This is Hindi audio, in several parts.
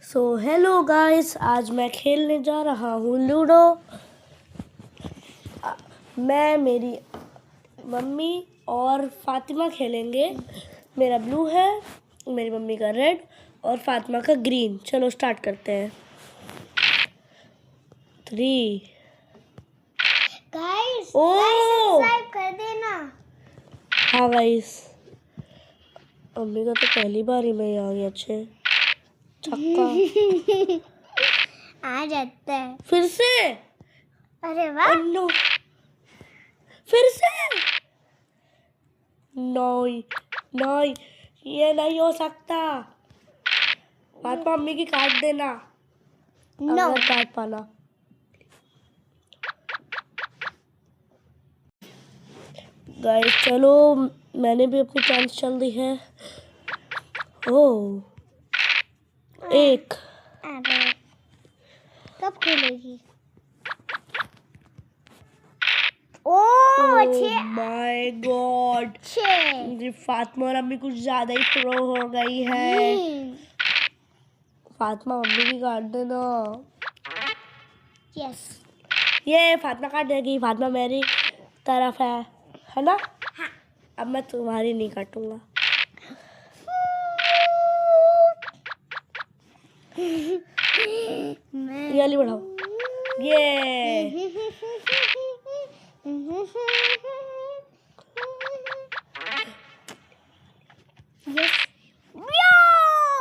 सो हेलो गाइस, आज मैं खेलने जा रहा हूँ लूडो। मैं, मेरी मम्मी और फातिमा खेलेंगे। मेरा ब्लू है, मेरी मम्मी का रेड और फातिमा का ग्रीन। चलो स्टार्ट करते हैं। 3 गाइस ओह सब्सक्राइब कर देना। हाँ गाइस, मम्मी का तो पहली बार ही मैं आ गया। अच्छे छक्का आ जाता है फिर से। अरे वाह। नो, फिर से। नहीं नहीं, ये नहीं हो सकता। फातिमा मम्मी की काट देना। नो अगर काट पाना। गाइस चलो, मैंने भी अपनी चांस चल दी है। ओह, एक। अरे कब खुलेगी? ओह माय गॉड, छः फातिमा और अम्मी कुछ ज्यादा ही प्रो हो गई है। फातिमा मम्मी की काट देना। यस। ये फातिमा काट देगी। फातिमा मेरी तरफ है ना? हाँ। अब मैं तुम्हारी नहीं काटूंगा। ये वाली बढ़ाओ। ये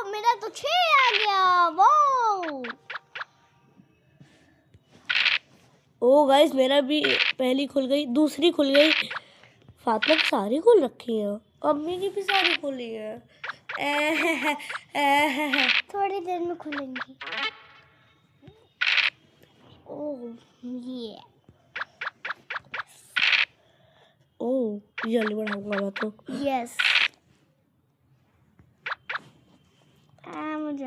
मेरा तो 6 आ गया। वाओ। ओ गाइस, मेरा भी पहली खुल गई, दूसरी खुल गई। फातिमा की सारी खुल रखी है, अम्मी की भी सारी खुली है। थोड़ी देर में खुलेंगी। ओह ये ये वाली बढ़ाऊंगा मैं तो। यस। मुझे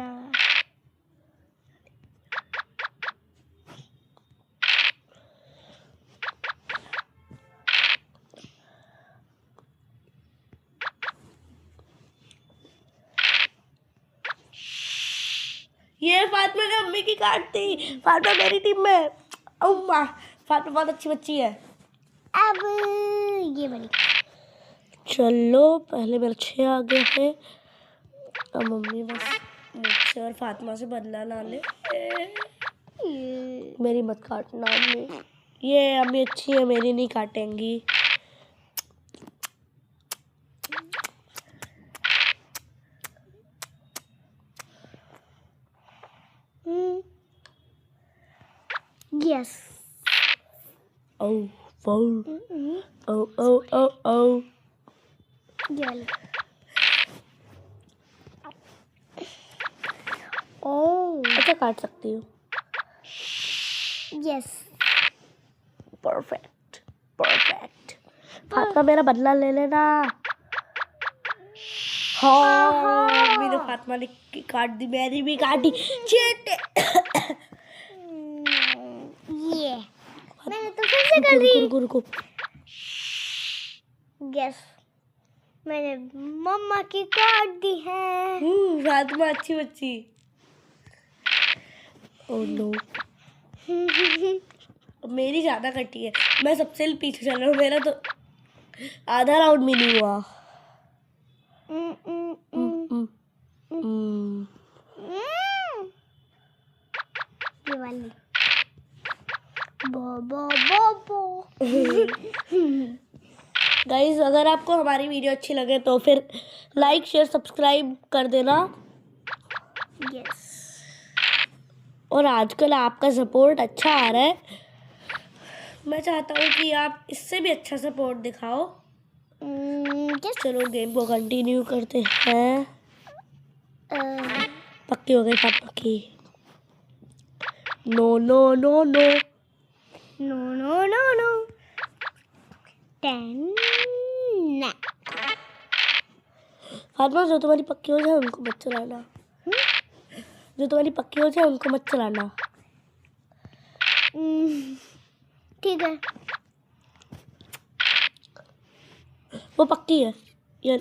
ये फातिमा ने अम्मी की काट दी। फातिमा मेरी टीम में। अम्मा, फातिमा बहुत अच्छी बच्ची है। अब ये बनी। चलो, पहले मेरे 6 आ गए हैं। अब मम्मी बस मुझसे और फातिमा से बदला ना ले। मेरी मत काटना अम्मी। ये अम्मी अच्छी है, मेरी नहीं काटेंगी। Yes. Oh, oh, oh, oh, oh, oh. Oh अच्छा, काट सकती हूँ। यस। Perfect perfect. फातिमा मेरा बदला ले लेना। हाँ, मेरे फातिमा ने काट दी, मेरी भी काटी। चीट। ये मैंने तो फिर से कर दी। रुको। यस, मैंने मम्मा की काट दी है। फातिमा अच्छी बच्ची। ओह नो, मेरी ज्यादा कटी है। मैं सबसे पीछे चल रहा हूँ। मेरा तो आधा राउंड भी नहीं हुआ। ये वाली बो गाइस, अगर आपको हमारी वीडियो अच्छी लगे तो फिर लाइक शेयर सब्सक्राइब कर देना। यस। और आजकल आपका सपोर्ट अच्छा आ रहा है। मैं चाहता हूँ कि आप इससे भी अच्छा सपोर्ट दिखाओ। चलो गेम को कंटिन्यू करते हैं। पक्की हो गई फातिमा की। No no no no no no no no 10 ना। फातिमा, जो तुम्हारी पक्की हो जाए उनको मत चलाना। जो तुम्हारी पक्की हो जाए उनको मत चलाना। ठीक है। वो पक्की है। ये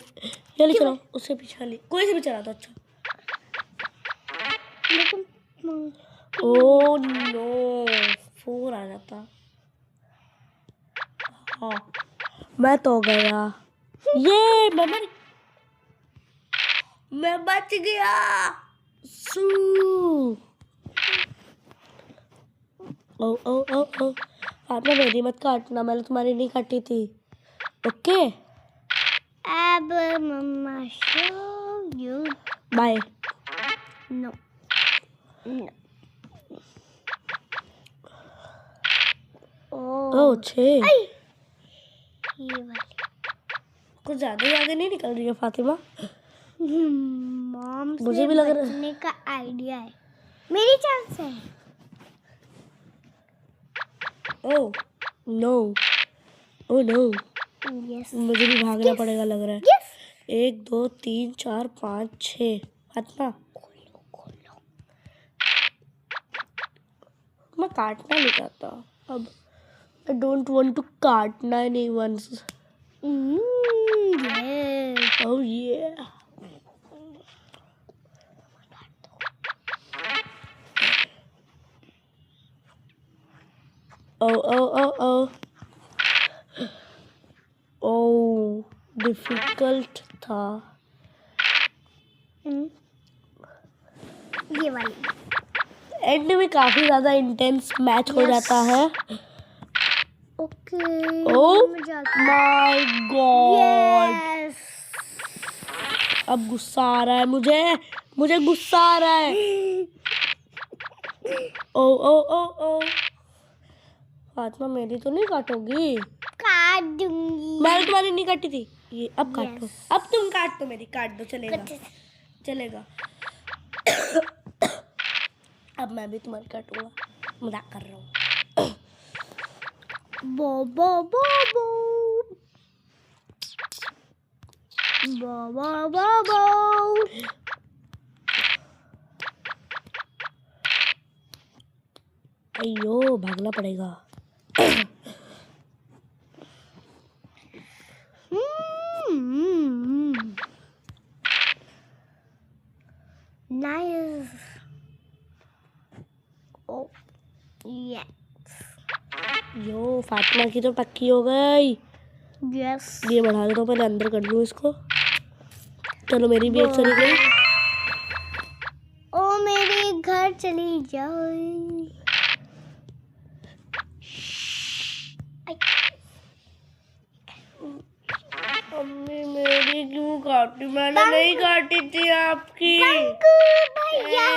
ले चलो, उससे पीछे वाली कोई से भी चला दो। अच्छा, मेरे को ओह नो, 4 आ जाता। हाँ मैं तो गया। ये मैं बच गया। सू ओ ओ ओ ओ आपने मेरी मत काटना, मैंने तुम्हारी नहीं काटी थी। ओके अब मम्मा show you. Bye. No no. Oh 6 ये वाली कुछ ज्यादा ही आगे नहीं निकल रही है फातिमा। मॉम मुझे से भी लग रहा है। बचने का आइडिया है, मेरी चांस है। Oh no, oh no, yes मुझे भी भागना पड़ेगा लग रहा है। यस। 1 2 3 4 5 6 फातिमा खोलो। मैं काटना नहीं चाहता अब। आई डोंट वांट टू काटना एनीवन। यस। ओह ये ओ ओ ओ ओ ओ डिफिकल्ट था। ये वाली एंड में काफी ज्यादा इंटेंस मैच हो जाता है। Okay. Oh my God, yes. अब गुस्सा आ रहा है मुझे गुस्सा आ रहा है। ओ ओ ओ ओ फातिमा मेरी तो नहीं काटोगी? काट दूंगी। मैंने तुम्हारी नहीं काटी थी। ये अब काटो। Yes. अब तुम काट दो मेरी, काट दो, चलेगा चलेगा। अब मैं भी तुम्हारी काटूंगा, मजाक कर रहा हूँ। बो बो बो बो बो बो बो बो। अयो भागना पड़ेगा। नाइस। ओ यस यो फातिमा की तो पक्की हो गई। यस। ये बढ़ा देता हूँ, पहले अंदर कर लूँ इसको। चलो मेरी भी एक चली गई। ओ मेरे घर चली जाओ। मम्मी मेरी क्यों काटी? मैंने नहीं काटी थी आपकी। बंकू भैया,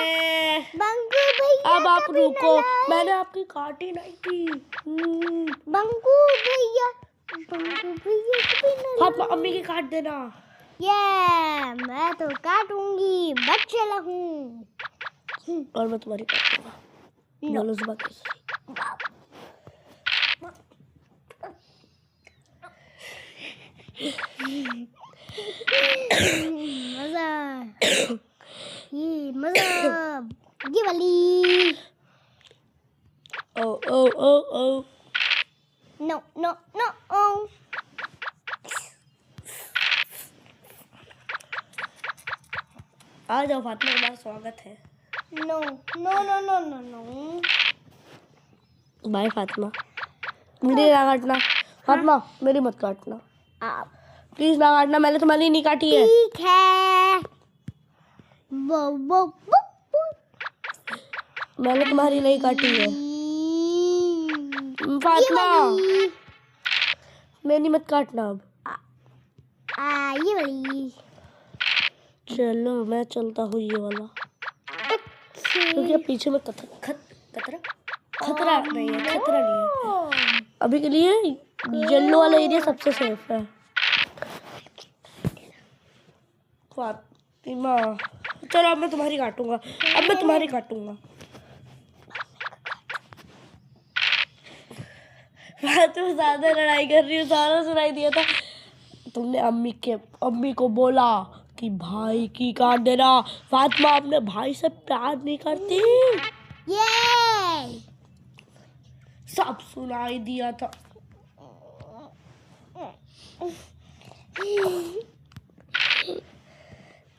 बंकू भैया अब आप कभी रुको, न लाए। मैंने आपकी काटी नहीं थी। बंकू भैया, बंकू भैया कभी न फातिमा अम्मी की काट देना। ये मैं तो काटूंगी, बच्चे लगूं। और मैं तुम्हारी काटूंगा। बोलो सुबह कैसे? मजा, ये मजा, ये वाली। Oh oh oh oh no no no oh. आ जाओ फातिमा, तुम्हारा स्वागत है। No no no no no no. Bye Fatima, मेरी ना काटना। फातिमा मेरी मत काटना आप प्लीज, ना काटना, मैंने तुम्हारी नहीं काटी है। ठीक है। बो बो बो बो। मैंने तुम्हारी नहीं काटी है फातिमा, मेरी मत काटना अब। ये वाली। चलो मैं चलता हूँ ये वाला, क्योंकि अब पीछे में खतरा नहीं है, खतरा नहीं है। अभी के लिए येलो वाला एरिया सबसे सेफ है। फातिमा चलो अब मैं तुम्हारी काटूंगा, अब मैं तुम्हारी काटूंगा। फातिमा ज्यादा लड़ाई कर रही हो, सारा सुनाई दिया था। तुमने अम्मी को बोला कि भाई की काट देना। फातिमा अपने भाई से प्यार नहीं करती। ये सब सुनाई दिया था।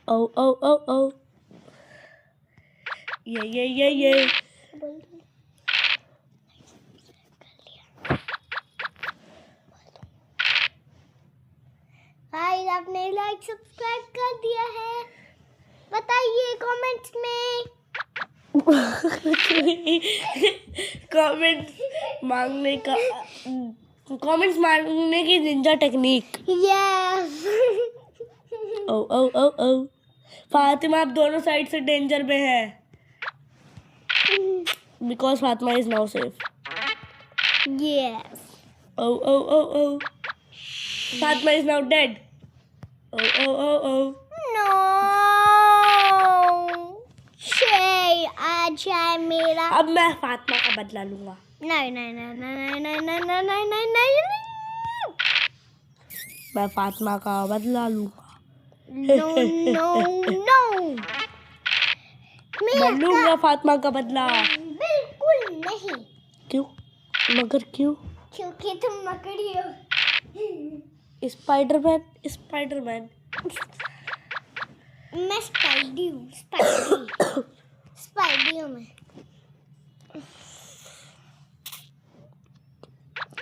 ओ ओ ओ ओ ये बोल गाइस, आपने लाइक सब्सक्राइब कर दिया है? बताइए कमेंट्स में। कमेंट्स मांगने की ninja technique. Yes. Oh oh oh oh Fatima, आप दोनों साइड से डेंजर में है, because Fatima is now safe. Yes. Oh oh oh oh Fatima is now dead. Oh oh oh oh no, शेर अच्छा है मेरा। अब मैं फातिमा का बदला लूंगा। नहीं नहीं नहीं नहीं नहीं नहीं नहीं नहीं नहीं नहीं। मैं फातिमा का बदला लूंगा। नो नो नो, मैं लूंगा फातिमा का बदला। बिल्कुल नहीं। क्यों? मगर क्यों? क्योंकि तुम मकड़ी हो। Spiderman, Spiderman. मैं स्पाइडी हूँ, स्पाइडी। स्पाइडी हूँ मैं।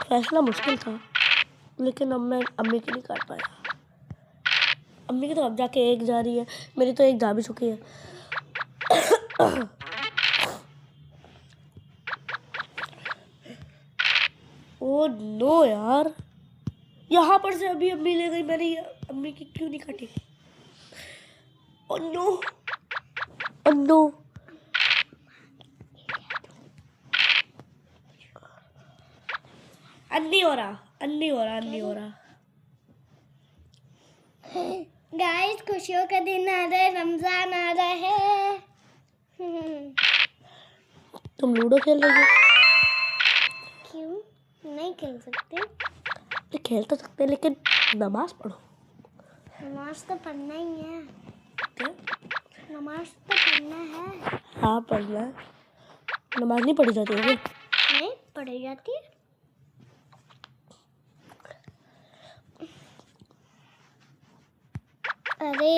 फैसला मुश्किल था, लेकिन अब मैं अम्मी की नहीं काट पाया। अम्मी की तो अब जाके एक जा रही है, मेरी तो एक जा भी चुकी है। ओ नो यार, यहाँ पर से अभी अम्मी ले गई, मैंने अम्मी की क्यों नहीं काटी? Oh no, oh no. अन्नी हो रहा, अन्नी हो रहा, अन्नी हो रहा। गाइस, खुशियों का दिन आ रहा है, रमजान आ रहा है। तुम लूडो खेल रही हो? क्यों नहीं खेल सकते? तो खेल तो सकते, लेकिन नमाज पढ़ो। नमाज तो पढ़ना ही है। क्या? नमाज तो पढ़ना है। हाँ, पढ़ना है। नमाज नहीं पढ़ी जाती है क्या? नहीं पढ़ी जाती है। अरे,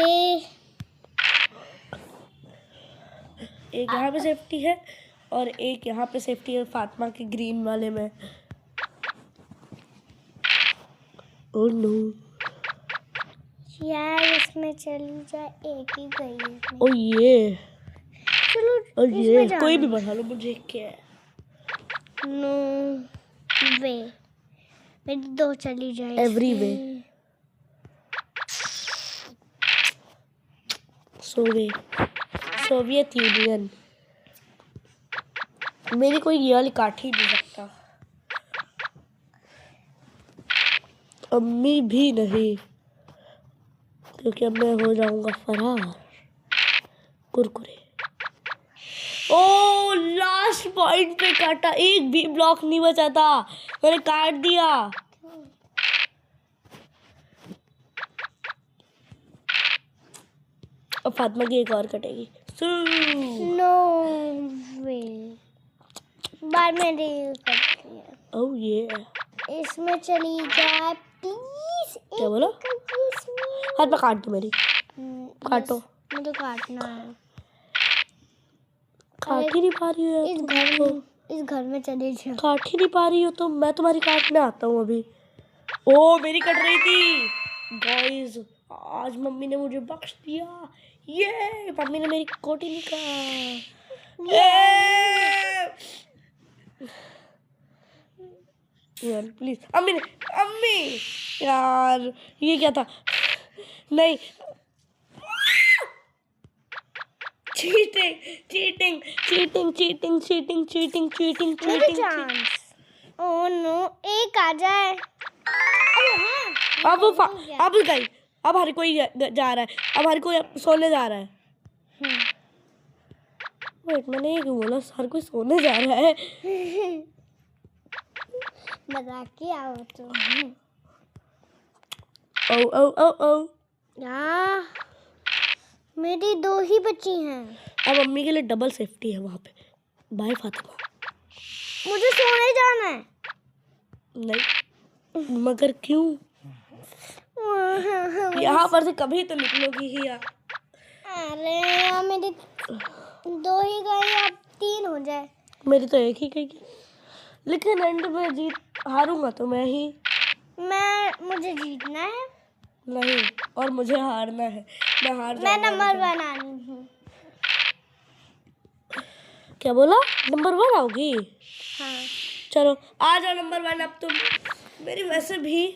एक यहाँ पे सेफ्टी है और एक यहाँ पे सेफ्टी है, फातिमा के ग्रीन वाले में। ओह नो यार, इसमें चली जाए, एक ही गई है इसमें। ओ ये, चलो ओ ये इसमें कोई भी जाना। बढ़ा लो, मुझे क्या है। नो वे, मेरी दो चली जाए एवरी वे, सोवियत यूनियन। मेरी कोई ये वाली काट ही नहीं सकता, अम्मी भी नहीं, क्योंकि अब मैं हो जाऊंगा फरार। कुरकुरे। ओ लास्ट पॉइंट पे काटा, एक भी ब्लॉक नहीं बचा था, मैंने काट दिया। अब फातिमा की एक और कटेगी। नो वे, बाद में डील करते हैं। ओह ये, इसमें चली जाए प्लीज। क्या बोला? हाथ में काट दो मेरी, काटो। मुझे काटना है। काट ही नहीं पा रही हो इस घर में चली जाओ। काट ही नहीं पा रही हो तो मैं तुम्हारी काटने आता हूँ अभी। ओ मेरी कट रही थी। गाइस, आज मम्मी ने मुझे बख्श दिया। ये मम्मी ने मेरी कोटी निकाल। यार प्लीज, अम्मी यार ये क्या था? नहीं, cheating cheating cheating cheating cheating cheating cheating cheating. Oh no, एक आ जाए। अरे हाँ, अब गई, अब हर कोई जा रहा है, अब हर कोई सोने जा रहा है। वेट, मैंने ये क्यों बोला हर कोई सोने जा रहा है? मजाकिया हो तो। ओ ओ ओ ओ यार, मेरी दो ही बची हैं। अब मम्मी के लिए डबल सेफ्टी है वहाँ पे। बाय फातिमा। मुझे सोने जाना है। नहीं, मगर क्यों? यहाँ पर से कभी तो निकलोगी ही यार। अरे यार, मेरी दो ही गई, अब तीन हो जाए। मेरी तो एक ही गई, लेकिन एंड में हारूंगा तो मैं ही। मुझे जीतना है। नहीं, और मुझे हारना है। मैं हार मैं जाऊंगा। नंबर 1 आनी हूँ। क्या बोला? नंबर 1 आओगी? हाँ। चलो आ जाओ नंबर 1 अब तुम। मेरी वैसे भी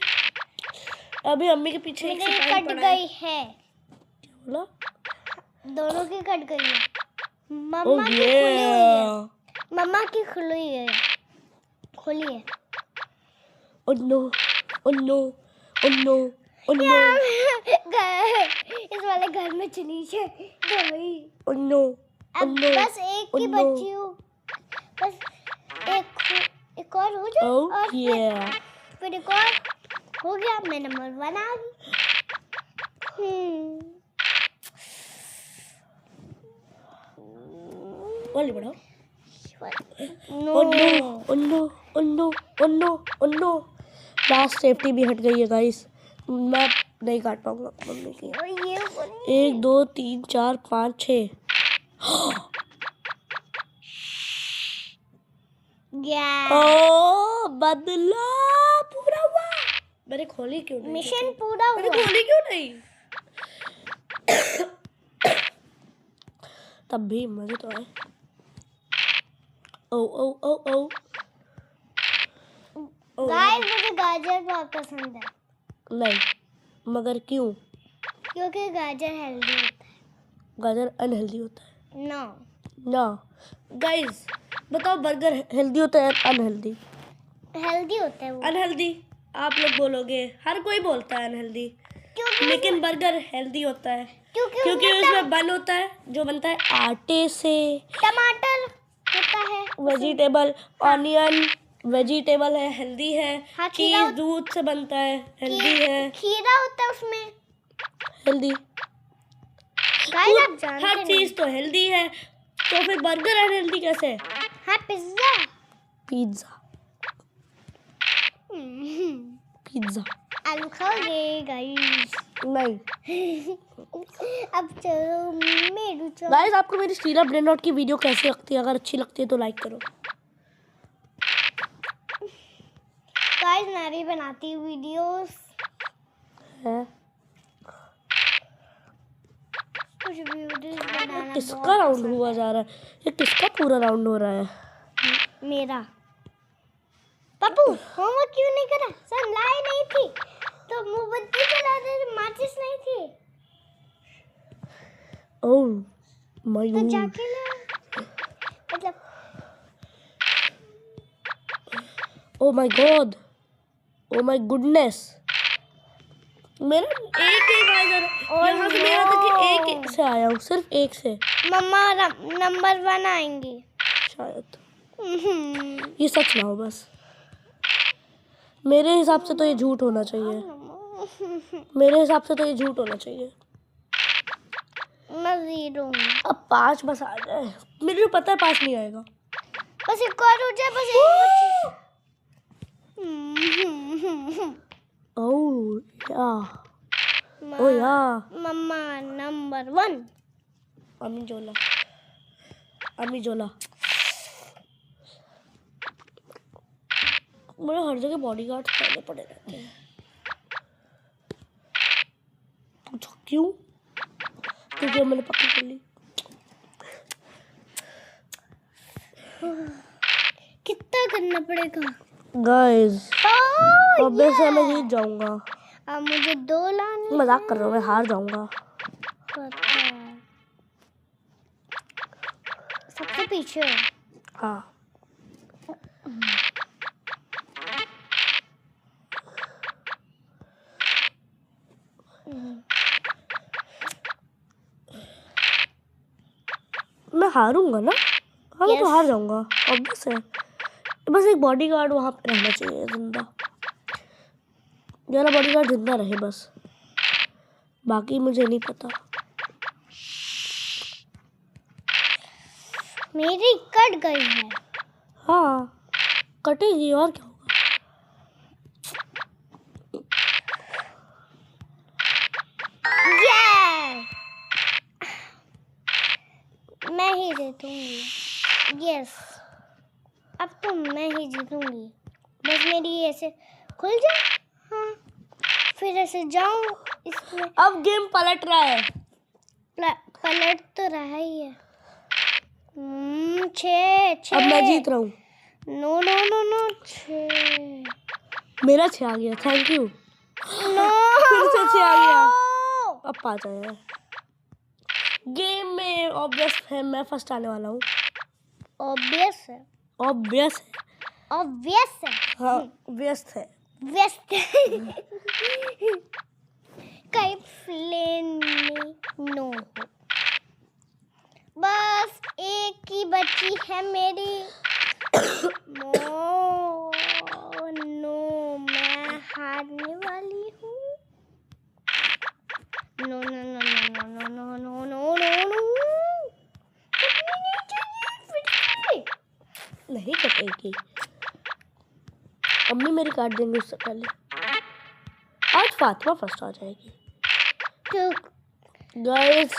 अभी अम्मी के पीछे एक मेरी सिपाही कट पड़ा है। गई है। क्या बोला? दोनों की कट गई है। ओह मम्मा की खुली हुई है। मम्मा की खुली है। खुली है। Oh no, oh no, oh no, oh no, इस वाले घर में चली है गई। ओह नो, अब बस एक ही बची हूँ। बस एक और हो जाए ओह और yeah. फिर एक और हो गया। मैं नंबर 1 आ गई। वाली बढ़ाओ। No oh no, oh no, oh no, oh no, oh no. Last safety भी हट गई है गाइस। मैं नहीं काट पाऊंगा मम्मी की। 1 2 3 4 5 6। ओ बदला पूरा हुआ। मैंने खोली क्यों नहीं? मिशन पूरा हुआ। मैंने खोली क्यों नहीं? तब भी मजे तो आए। ओ ओ ओ ओ गाइस मुझे गाजर बहुत पसंद है। नहीं, मगर क्यों? क्योंकि गाजर हेल्दी होता है। गाजर अनहेल्दी होता है नो ना। गाइस बताओ, बर्गर हेल्दी होता है अनहेल्दी? हेल्दी होता है वो। अनहेल्दी आप लोग बोलोगे, हर कोई बोलता है अनहेल्दी, लेकिन बर्गर हेल्दी होता है क्योंकि उसमें बन होता है जो बनता है आटे से। टमाटर होता है। वेजिटेबल, ऑनियन वेजिटेबल है, हेल्दी है। हाँ, चीज दूध से बनता है, हेल्दी है। खीरा होता है उसमें। हेल्दी गाइस आप जानते हर नहीं। चीज तो हेल्दी है, तो फिर बर्गर अनहेल्दी कैसे? हाँ पिज्जा। पिज्जा, पिज्जा आलू खाओगे गाइस? नहीं। अब चलो मेरू चलो। गाइस आपको मेरी शीला ब्रेन रॉट की वीडियो कैसी लगती है? अगर अच्छी लगती है तो लाइक करो। गाइस नारी बनाती है वीडियोस है कुछ वीडियोस बनाना। किसका राउंड हुआ जा रहा है? ये किसका पूरा राउंड हो रहा है? मेरा। पप्पू होमवर्क क्यों नहीं करा? सनलाइट नहीं थी तो मोमबत्ती जला दे, माचिस नहीं थी ओह माय तो गॉड। जाके ना मतलब oh my God, oh my goodness. मेरा एक गाजर यहाँ से मेरा तक एक से आया हूँ, सिर्फ एक से। मम्मा नंबर 1 आएंगी शायद ये सच ना हो बस। मेरे हिसाब से तो ये झूठ होना चाहिए। मेरे हिसाब से तो ये झूठ होना चाहिए। मैं 0 हूँ। अब 5 बस आ जाए। मुझे तो पता है 5 नहीं आएगा। बस एक और हो जाए, बस एक ओह या, ओह या। मम्मा नंबर 1। अम्मी जोला, अम्मी जोला। मुझे हर जगह बॉडीगार्ड करने पड़े रहते हैं। पूछो क्यों? क्योंकि मैंने पक्की कर ली। कितना करना पड़ेगा गाइस अब से मैं जीत जाऊंगा। अब मुझे 2 लाने। मजाक कर रहा हूँ, मैं हार जाऊंगा। सबसे पीछे। हाँ मैं हारूंगा ना? हाँ मैं तो हार जाऊंगा ऑब्वियस है। बस एक बॉडीगार्ड वहां पे रहना चाहिए जिंदा। मेरा बॉडीगार्ड जिंदा रहे बस, बाकी मुझे नहीं पता। मेरी कट गई है। हाँ कटेगी और क्या होगा। मैं ही जीतूंगी। यस अब तो मैं ही जीतूंगी। बस मेरी ऐसे खुल जाए, हाँ, फिर ऐसे जाऊं इसमें। अब गेम पलट रहा है। पलट तो रहा ही है। 6। अब मैं जीत रहा हूँ। No no no no 6। मेरा 6 आ गया, थैंक यू। नो फिर से 6 आ गया। अब 5 आया। गेम में ऑब्वियस है, मैं फर्स्ट आने वाला हूँ। ऑब्वियस है। ऑब्वियस है। ऑब्वियस है। हाँ, व्यस्त है। व्यस्त कई प्लेन में नो हो। बस एक ही बची है मेरी। नो मैं हारने वाली हूँ। No no no no no no no no no no नहीं कटेगी। अम्मी मेरी काट देंगे उससे पहले। आज फातिमा फर्स्ट आ जाएगी। क्यों? गाइस,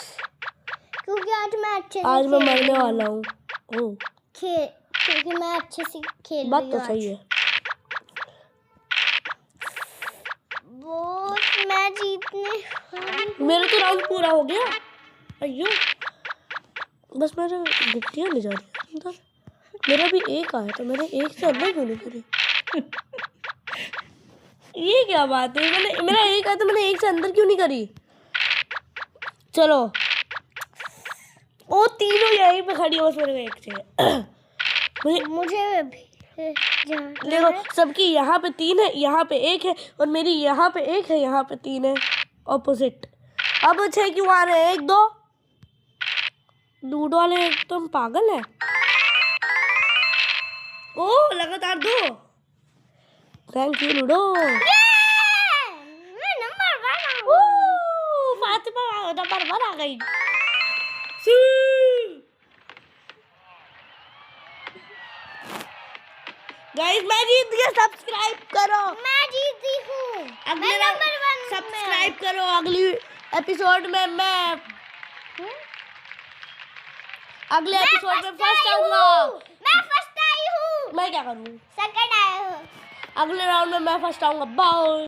क्योंकि आज मैं अच्छे से आज मैं खेल मरने रही हूँ। वाला हूँ। क्योंकि मैं अच्छे से खेल बात रही तो हूँ सही आज। है। वो मैं जीतने वाली हूँ। मेरा तो राउंड पूरा हो गया। अयो, बस मेरे गुत्तियाँ नहीं जा रही अंदर। मेरा भी एक आया तो मैंने एक से अंदर क्यों नहीं करी? ये क्या बात है? मेरा एक आया तो मैंने एक से अंदर क्यों नहीं करी? चलो, ओ तीनों यहीं पे खड़ी हो, बस मेरे को एक चाहिए। मुझे भी देखो, सबकी यहाँ पे 3 है, यहाँ पे 1 है, और मेरी यहाँ पे 1 है, यहाँ पे 3 है, ऑपोजिट। अब 6 क्यों आ रहे हैं? 1 2 लूडो वाले एकदम पागल है। ओ लगातार 2। Thank you ludo. मैं नंबर 1 फातिमा नंबर 1 आ गई। गाइस, मैं जीत गया। सब्सक्राइब करो। मैं जीती हूँ। अगले मैं नंबर 1 सब्सक्राइब करो। अगली एपिसोड में मैं अगले एपिसोड में फर्स्ट आऊंगा। मैं फर्स्ट आई हूँ। मैं क्या करूँ? सेकंड आया हूँ। अगले राउंड में मैं फर्स्ट आऊंगा। बाय।